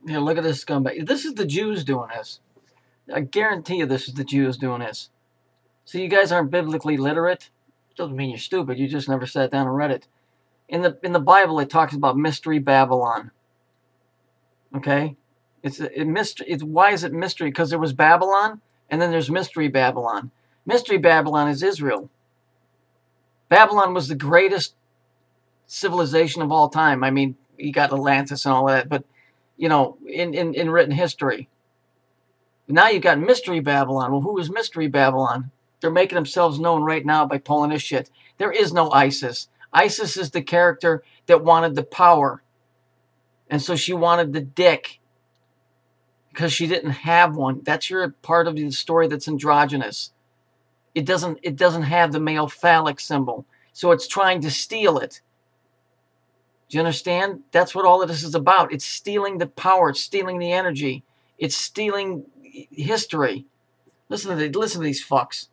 Here, look at this scumbag. This is the Jews doing this. I guarantee you this is the Jews doing this. So you guys aren't biblically literate? Doesn't mean you're stupid. You just never sat down and read it. In the Bible, it talks about mystery Babylon. Okay? It's mystery. Why is it mystery? Because there was Babylon, and then there's mystery Babylon. Mystery Babylon is Israel. Babylon was the greatest civilization of all time. I mean, you got Atlantis and all that, but, you know, in written history. Now you've got mystery Babylon. Well, who is mystery Babylon? They're making themselves known right now by pulling this shit. There is no ISIS. ISIS is the character that wanted the power. And so she wanted the dick. Because she didn't have one. That's your part of the story that's androgynous. It doesn't have the male phallic symbol. So it's trying to steal it. Do you understand? That's what all of this is about. It's stealing the power. It's stealing the energy. It's stealing history. Listen to these fucks.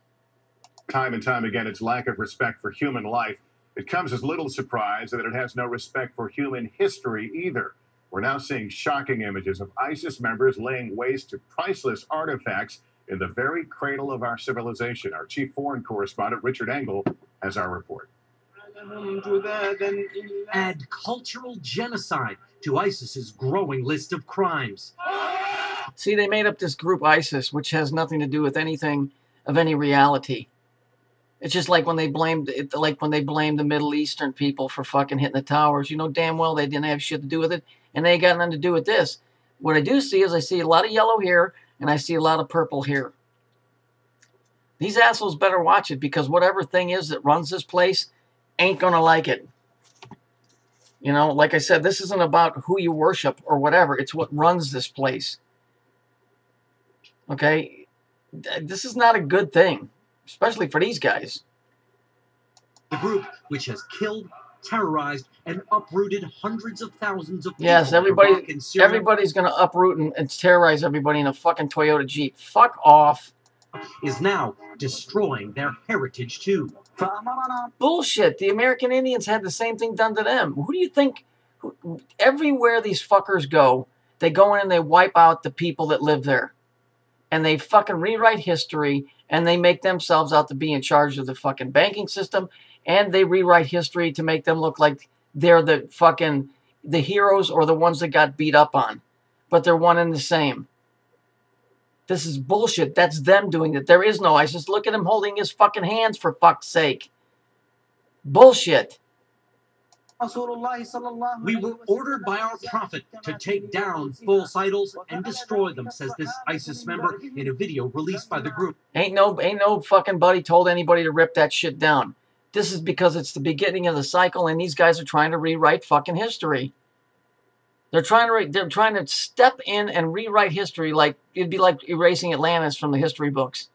Time and time again, its lack of respect for human life. It comes as little surprise that it has no respect for human history either. We're now seeing shocking images of ISIS members laying waste to priceless artifacts in the very cradle of our civilization. Our chief foreign correspondent, Richard Engel, has our report. Add cultural genocide to ISIS's growing list of crimes. See, they made up this group ISIS, which has nothing to do with anything of any reality. It's just like when they blamed the Middle Eastern people for fucking hitting the towers. You know damn well they didn't have shit to do with it, and they ain't got nothing to do with this. What I do see is I see a lot of yellow here, and I see a lot of purple here. These assholes better watch it, because whatever thing is that runs this place ain't gonna like it. You know, like I said, this isn't about who you worship or whatever. It's what runs this place. Okay? This is not a good thing. Especially for these guys. The group which has killed, terrorized, and uprooted hundreds of thousands of people. Yes, everybody's going to uproot and terrorize everybody in a fucking Toyota Jeep. Fuck off. Is now destroying their heritage too. Bullshit. The American Indians had the same thing done to them. Who do you think? Everywhere these fuckers go, they go in and they wipe out the people that live there. And they fucking rewrite history. And they make themselves out to be in charge of the fucking banking system. And they rewrite history to make them look like they're the heroes or the ones that got beat up on. But they're one and the same. This is bullshit. That's them doing it. There is no ISIS. Look at him holding his fucking hands, for fuck's sake. Bullshit. We were ordered by our prophet to take down false idols and destroy them, says this ISIS member in a video released by the group. Ain't no fucking buddy told anybody to rip that shit down. This is because it's the beginning of the cycle, and these guys are trying to rewrite fucking history. They're trying to step in and rewrite history like it'd be like erasing Atlantis from the history books.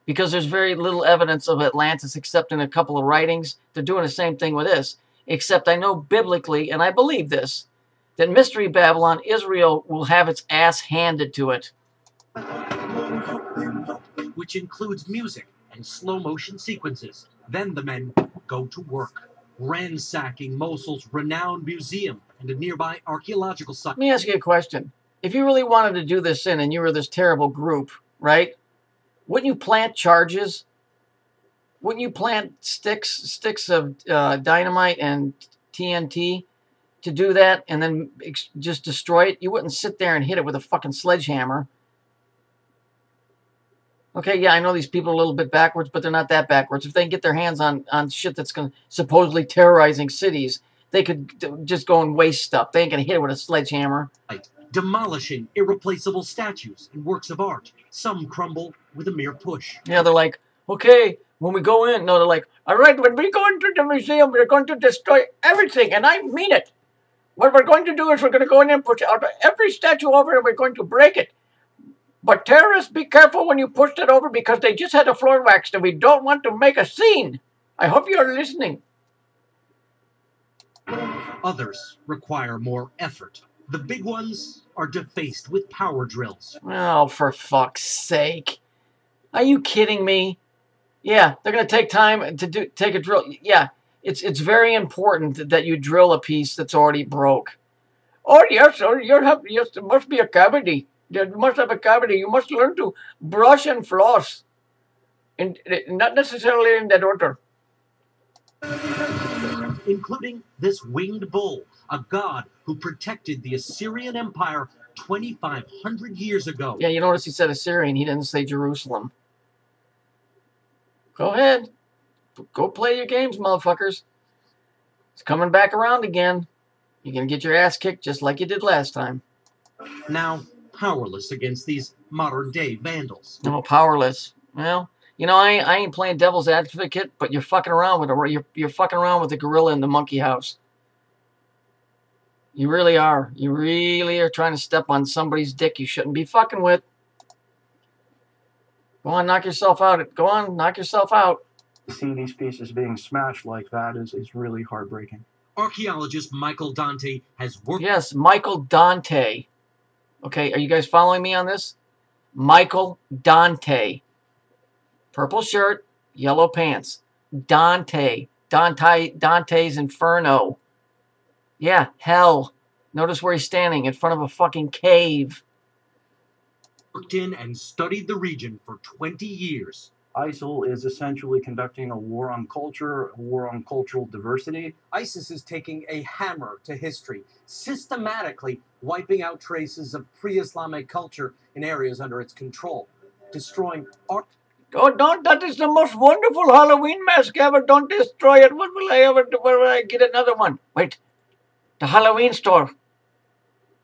Because there's very little evidence of Atlantis except in a couple of writings. They're doing the same thing with this. Except I know biblically, and I believe this, that Mystery Babylon, Israel, will have its ass handed to it. Which includes music and slow-motion sequences. Then the men go to work, ransacking Mosul's renowned museum and a nearby archaeological site. Let me ask you a question. If you really wanted to do this and you were this terrible group, right? Wouldn't you plant charges? Wouldn't you plant sticks of dynamite and TNT to do that and then just destroy it? You wouldn't sit there and hit it with a fucking sledgehammer. Okay, yeah, I know these people are a little bit backwards, but they're not that backwards. If they can get their hands on shit that's supposedly terrorizing cities, they could just go and waste stuff. They ain't going to hit it with a sledgehammer. Demolishing irreplaceable statues and works of art. Some crumble with a mere push. Yeah, they're like, okay, when we go in, no, they're like, all right, when we go into the museum, we're going to destroy everything, and I mean it. What we're going to do is we're going to go in and push out every statue over, and we're going to break it. But terrorists, be careful when you push it over, because they just had the floor waxed, and we don't want to make a scene. I hope you're listening. Others require more effort. The big ones are defaced with power drills. Oh, for fuck's sake. Are you kidding me? Yeah, they're going to take time to take a drill. Yeah, it's very important that you drill a piece that's already broke. Oh yes, sir. Yes, there must be a cavity. There must have a cavity. You must learn to brush and floss, and not necessarily in that order. Including this winged bull, a god who protected the Assyrian Empire 2,500 years ago. Yeah, you notice he said Assyrian. He didn't say Jerusalem. Go ahead. Go play your games, motherfuckers. It's coming back around again. You're going to get your ass kicked just like you did last time. Now powerless against these modern-day vandals. No, powerless. Well, you know, I ain't playing devil's advocate, but you're fucking around with you're fucking around with the gorilla in the monkey house. You really are. You really are trying to step on somebody's dick you shouldn't be fucking with. Go on, knock yourself out. Go on, knock yourself out. See these pieces being smashed like that is really heartbreaking. Archaeologist Michael Dante has worked... Yes, Michael Dante. Okay, are you guys following me on this? Michael Dante. Purple shirt, yellow pants. Dante. Dante's Inferno. Yeah, hell. Notice where he's standing, in front of a fucking cave. Worked in and studied the region for 20 years. ISIL is essentially conducting a war on culture, a war on cultural diversity. ISIS is taking a hammer to history, systematically wiping out traces of pre-Islamic culture in areas under its control, destroying art. Oh, don't! That is the most wonderful Halloween mask ever. Don't destroy it. What will I ever do? Where will I get another one? Wait. The Halloween store.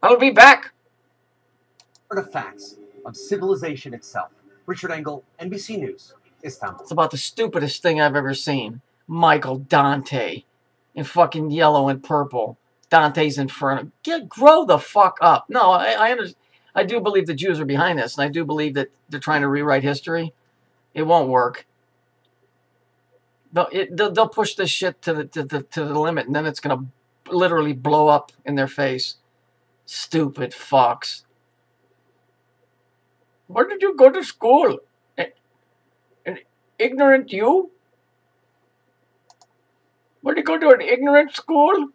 I'll be back. Artifacts of civilization itself. Richard Engel, NBC News, Istanbul. It's about the stupidest thing I've ever seen. Michael Dante. In fucking yellow and purple. Dante's Inferno. Grow the fuck up. No, I do believe the Jews are behind this, and I do believe that they're trying to rewrite history. It won't work. They'll push this shit to the limit, and then it's going to literally blow up in their face. Stupid fucks. Where did you go to school? An ignorant you? Where did you go to an ignorant school?